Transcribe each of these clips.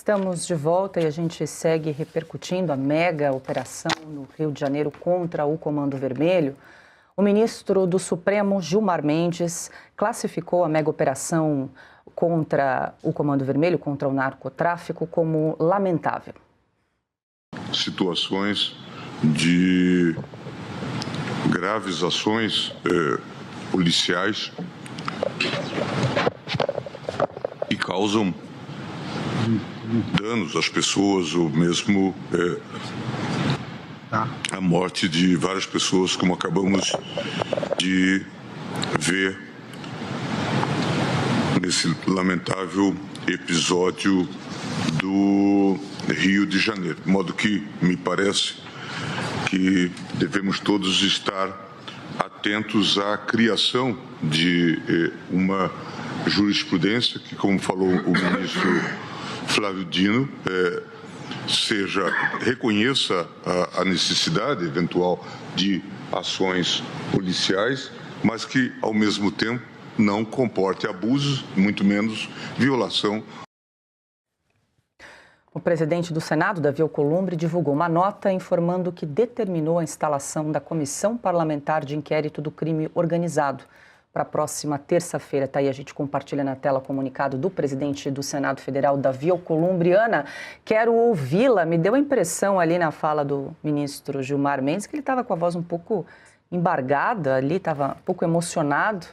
Estamos de volta e a gente segue repercutindo a mega operação no Rio de Janeiro contra o Comando Vermelho. O ministro do Supremo, Gilmar Mendes, classificou a mega operação contra o Comando Vermelho, contra o narcotráfico, como lamentável. Situações de graves ações policiais e causam danos às pessoas ou mesmo a morte de várias pessoas, como acabamos de ver nesse lamentável episódio do Rio de Janeiro. De modo que me parece que devemos todos estar atentos à criação de uma jurisprudência que, como falou o ministro Flávio Dino, reconheça a necessidade eventual de ações policiais, mas que, ao mesmo tempo, não comporte abusos, muito menos violação. O presidente do Senado, Davi Alcolumbre, divulgou uma nota informando que determinou a instalação da Comissão Parlamentar de Inquérito do Crime Organizado para a próxima terça-feira. Tá aí, a gente compartilha na tela o comunicado do presidente do Senado Federal, Davi Alcolumbre. Ana, quero ouvi-la. Me deu a impressão ali na fala do ministro Gilmar Mendes que ele estava com a voz um pouco embargada ali, estava um pouco emocionado.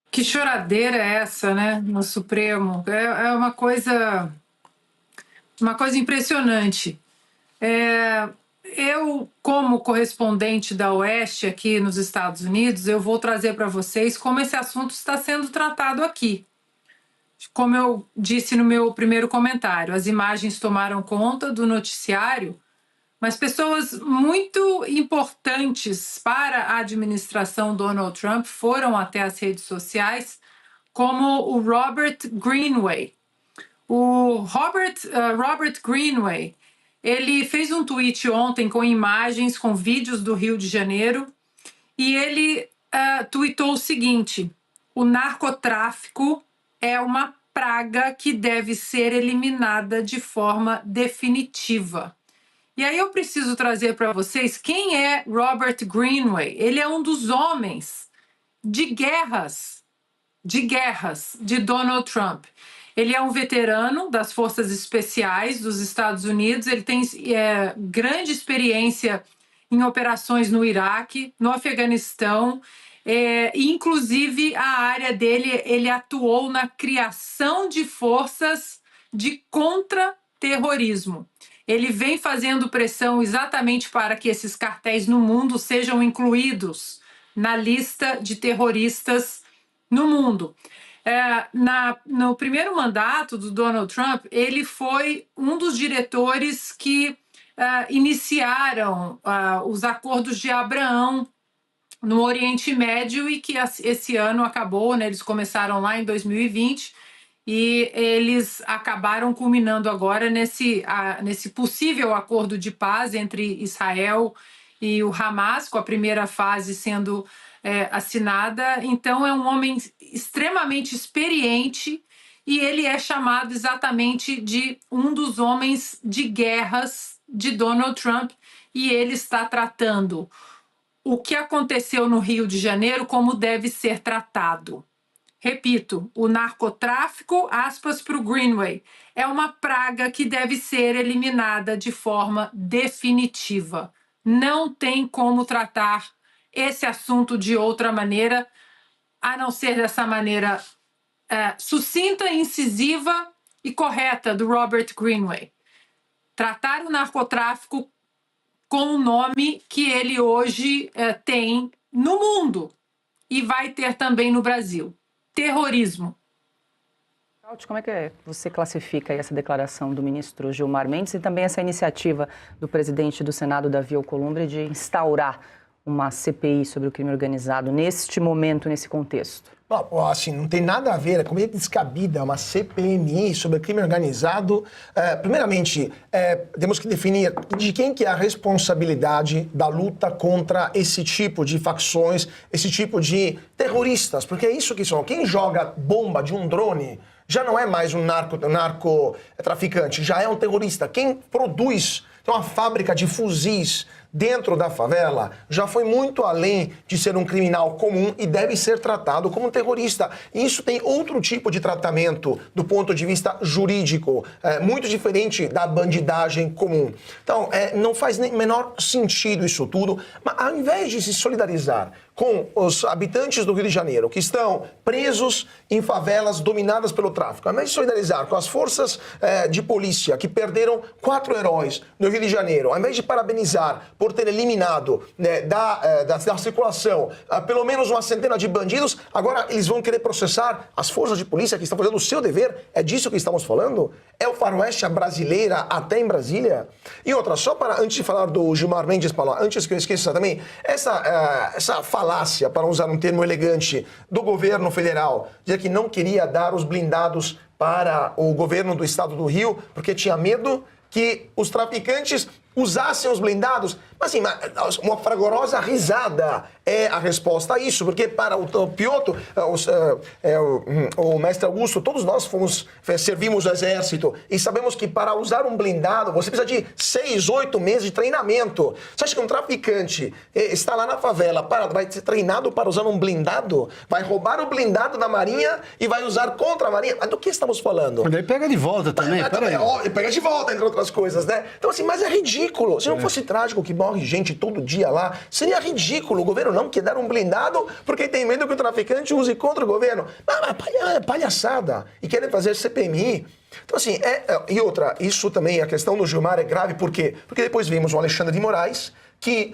Que choradeira é essa, né, no Supremo? É uma coisa impressionante. Eu, como correspondente da Oeste aqui nos Estados Unidos, eu vou trazer para vocês como esse assunto está sendo tratado aqui. Como eu disse no meu primeiro comentário, as imagens tomaram conta do noticiário, mas pessoas muito importantes para a administração Donald Trump foram até as redes sociais, como o Robert Greenway. O Robert Greenway, ele fez um tweet ontem com imagens, com vídeos do Rio de Janeiro, e ele tweetou o seguinte: o narcotráfico é uma praga que deve ser eliminada de forma definitiva. E aí eu preciso trazer para vocês quem é Robert Greenway. Ele é um dos homens de guerras de Donald Trump. Ele é um veterano das Forças Especiais dos Estados Unidos, ele tem grande experiência em operações no Iraque, no Afeganistão, e inclusive a área dele, ele atuou na criação de forças de contra-terrorismo. Ele vem fazendo pressão exatamente para que esses cartéis no mundo sejam incluídos na lista de terroristas no mundo. No primeiro mandato do Donald Trump, ele foi um dos diretores que iniciaram os acordos de Abraão no Oriente Médio e que esse ano acabou, né? Eles começaram lá em 2020 e eles acabaram culminando agora nesse possível acordo de paz entre Israel e o Hamas, com a primeira fase sendo assinada. Então, é um homem extremamente experiente e ele é chamado exatamente de um dos homens de guerras de Donald Trump, e ele está tratando o que aconteceu no Rio de Janeiro como deve ser tratado. Repito, o narcotráfico, aspas para o Greenway, é uma praga que deve ser eliminada de forma definitiva. Não tem como tratar esse assunto de outra maneira, a não ser dessa maneira sucinta, incisiva e correta do Robert Greenway. Tratar o narcotráfico com o nome que ele hoje tem no mundo e vai ter também no Brasil: terrorismo. Como é que você classifica essa declaração do ministro Gilmar Mendes e também essa iniciativa do presidente do Senado, Davi Alcolumbre, de instaurar uma CPI sobre o crime organizado neste momento, nesse contexto? Bom, assim, não tem nada a ver, é completamente descabida uma CPMI sobre crime organizado. Primeiramente, temos que definir de quem que é a responsabilidade da luta contra esse tipo de facções, esse tipo de terroristas, porque é isso que são. Quem joga bomba de um drone já não é mais um narcotraficante, já é um terrorista. Quem produz uma fábrica de fuzis dentro da favela já foi muito além de ser um criminal comum e deve ser tratado como um terrorista. E isso tem outro tipo de tratamento do ponto de vista jurídico, muito diferente da bandidagem comum. Então, não faz nem menor sentido isso tudo, mas ao invés de se solidarizar com os habitantes do Rio de Janeiro que estão presos em favelas dominadas pelo tráfico, ao invés de solidarizar com as forças de polícia que perderam 4 heróis no Rio de Janeiro, ao invés de parabenizar por ter eliminado da circulação pelo menos uma centena de bandidos, agora eles vão querer processar as forças de polícia que estão fazendo o seu dever? É disso que estamos falando? É o faroeste brasileira até em Brasília? E outra, só para, antes de falar do Gilmar Mendes, Paulo, antes que eu esqueça também, essa falácia, para usar um termo elegante, do governo federal, dizer que não queria dar os blindados para o governo do estado do Rio, porque tinha medo que os traficantes usassem os blindados. Mas assim, uma fragorosa risada é a resposta a isso, porque para o Piotr, o mestre Augusto, todos nós servimos no exército e sabemos que para usar um blindado você precisa de 6, 8 meses de treinamento. Você acha que um traficante está lá na favela, vai ser treinado para usar um blindado? Vai roubar o blindado da Marinha e vai usar contra a Marinha? Mas do que estamos falando? Mas daí pega de volta também, peraí. Pega de volta, entre outras coisas, né? Então assim, mas é ridículo. Se não fosse trágico que morre gente todo dia lá, seria ridículo o governo não quer dar um blindado porque tem medo que o traficante use contra o governo. Mas palhaçada. E querem fazer CPMI. Então assim, e outra, isso também, a questão do Gilmar é grave, por quê? Porque depois vimos o Alexandre de Moraes, que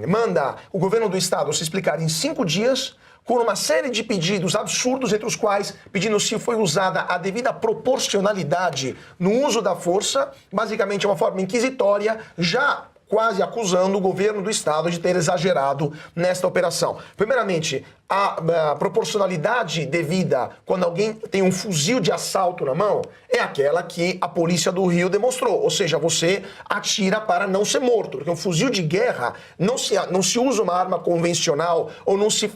manda o governo do estado se explicar em 5 dias, com uma série de pedidos absurdos, entre os quais pedindo se foi usada a devida proporcionalidade no uso da força, basicamente uma forma inquisitória, já quase acusando o governo do estado de ter exagerado nesta operação. Primeiramente, a proporcionalidade devida quando alguém tem um fuzil de assalto na mão é aquela que a polícia do Rio demonstrou, ou seja, você atira para não ser morto, porque um fuzil de guerra não se usa uma arma convencional ou não se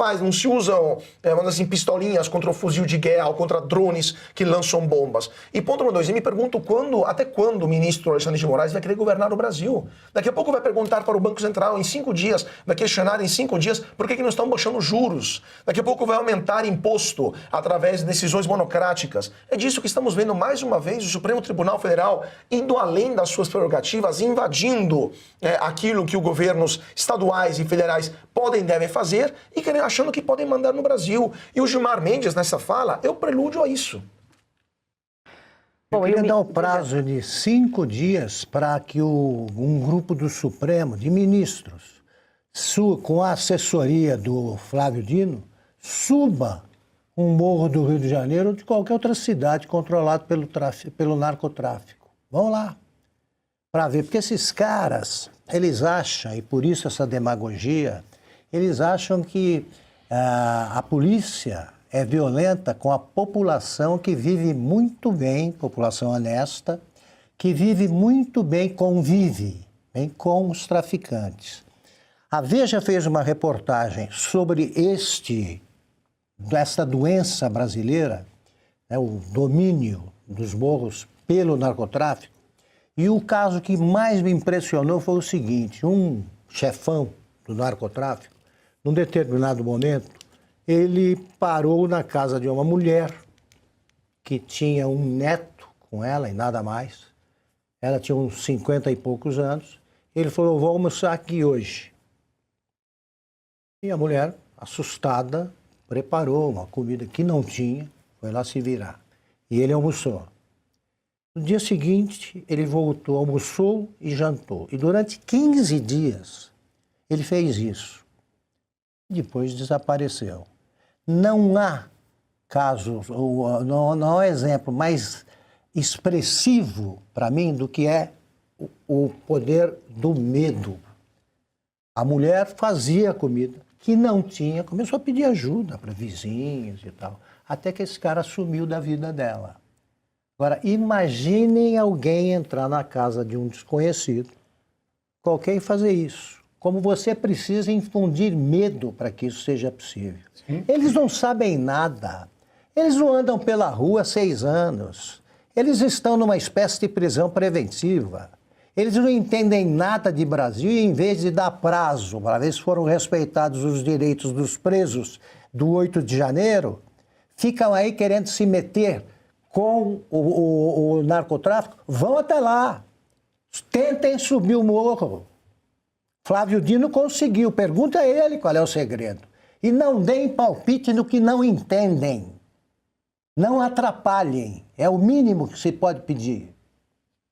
usam, vamos dizer assim, pistolinhas contra o fuzil de guerra ou contra drones que lançam bombas. E ponto número 2, eu me pergunto até quando o ministro Alexandre de Moraes vai querer governar o Brasil? Daqui a pouco vai perguntar para o Banco Central em 5 dias, vai questionar em 5 dias por que não estão baixando juros. Daqui a pouco vai aumentar imposto através de decisões monocráticas. É disso que estamos vendo mais uma vez o Supremo Tribunal Federal indo além das suas prerrogativas, invadindo aquilo que os governos estaduais e federais podem e devem fazer e achando que podem mandar no Brasil. E o Gilmar Mendes, nessa fala, é o prelúdio a isso. Eu queria dar o prazo de 5 dias para que um grupo do Supremo, de ministros, com a assessoria do Flávio Dino, suba um morro do Rio de Janeiro ou de qualquer outra cidade controlada pelo narcotráfico. Vão lá para ver, porque esses caras, eles acham, e por isso essa demagogia, eles acham que a polícia é violenta com a população que vive muito bem, população honesta, que vive muito bem, convive bem com os traficantes. A Veja fez uma reportagem sobre esta doença brasileira, o domínio dos morros pelo narcotráfico, e o caso que mais me impressionou foi o seguinte: um chefão do narcotráfico, num determinado momento, ele parou na casa de uma mulher que tinha um neto com ela e nada mais. Ela tinha uns 50 e poucos anos. Ele falou: vou almoçar aqui hoje. E a mulher, assustada, preparou uma comida que não tinha, foi lá se virar. E ele almoçou. No dia seguinte, ele voltou, almoçou e jantou. E durante 15 dias, ele fez isso. Depois desapareceu. Não há caso, não há exemplo mais expressivo para mim do que é o poder do medo. A mulher fazia comida que não tinha, começou a pedir ajuda para vizinhos e tal, até que esse cara sumiu da vida dela. Agora, imaginem alguém entrar na casa de um desconhecido, qualquer, e fazer isso. Como você precisa infundir medo para que isso seja possível. Sim. Eles não sabem nada. Eles não andam pela rua há 6 anos. Eles estão numa espécie de prisão preventiva. Eles não entendem nada de Brasil e, em vez de dar prazo para ver se foram respeitados os direitos dos presos do 8 de janeiro, ficam aí querendo se meter com o narcotráfico. Vão até lá. Tentem subir o morro. Flávio Dino conseguiu. Pergunta a ele qual é o segredo. E não deem palpite no que não entendem. Não atrapalhem. É o mínimo que se pode pedir.